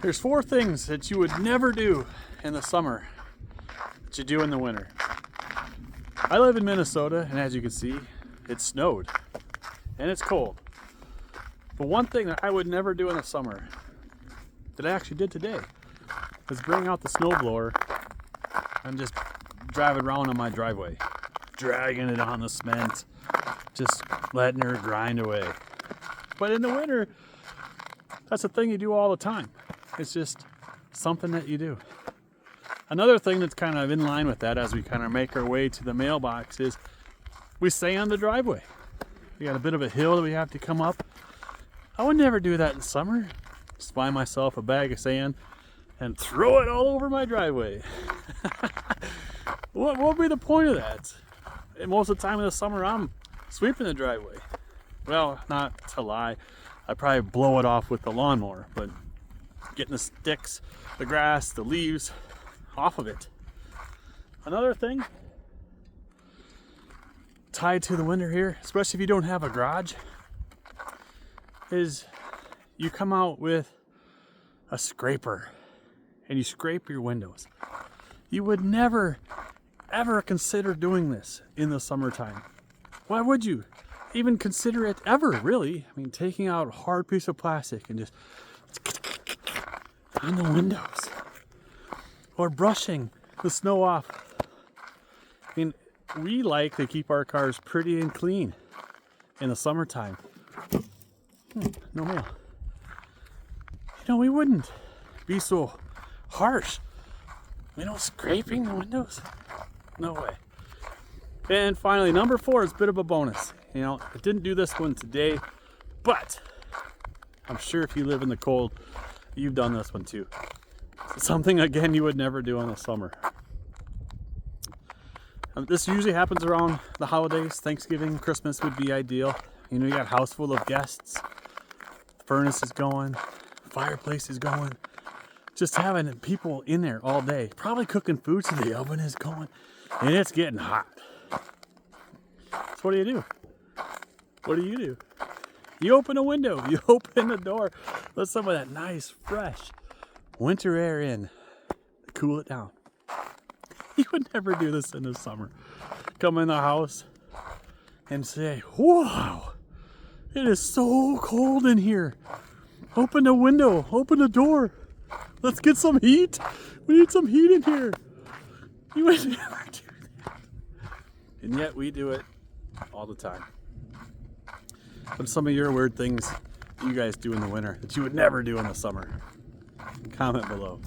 There's 4 things that you would never do in the summer that you do in the winter. I live in Minnesota, and as you can see, it snowed and it's cold. But one thing that I would never do in the summer that I actually did today is bring out the snowblower and just drive it around on my driveway, dragging it on the cement, just letting her grind away. But in the winter, that's a thing you do all the time. It's just something that you do. Another thing that's kind of in line with that as we kind of make our way to the mailbox is we stay on the driveway. We got a bit of a hill that we have to come up. I would never do that in summer. Just buy myself a bag of sand and throw it all over my driveway. What would be the point of that? And most of the time in the summer, I'm sweeping the driveway. Well, not to lie, I probably blow it off with the lawnmower, but getting the sticks, the grass, the leaves off of it. Another thing tied to the winter here, especially if you don't have a garage, is you come out with a scraper and you scrape your windows. You would never ever consider doing this in the summertime. Why would you even consider it ever, really? I mean, taking out a hard piece of plastic and just on the windows, or brushing the snow off. I mean, we like to keep our cars pretty and clean in the summertime. No mail. We wouldn't be so harsh. Scraping the windows? No way. And finally, number 4 is a bit of a bonus. I didn't do this one today, but I'm sure if you live in the cold, you've done this one too. Something, again, you would never do in the summer. This usually happens around the holidays. Thanksgiving, Christmas would be ideal. You got a house full of guests. The furnace is going. Fireplace is going. Just having people in there all day. Probably cooking food, so the oven is going. And it's getting hot. So what do? What do? You open a window. You open the door. Let some of that nice, fresh winter air in. Cool it down. You would never do this in the summer. Come in the house and say, wow, it is so cold in here. Open the window. Open the door. Let's get some heat. We need some heat in here. You would never do that. And yet we do it all the time. What are some of your weird things you guys do in the winter that you would never do in the summer? Comment below.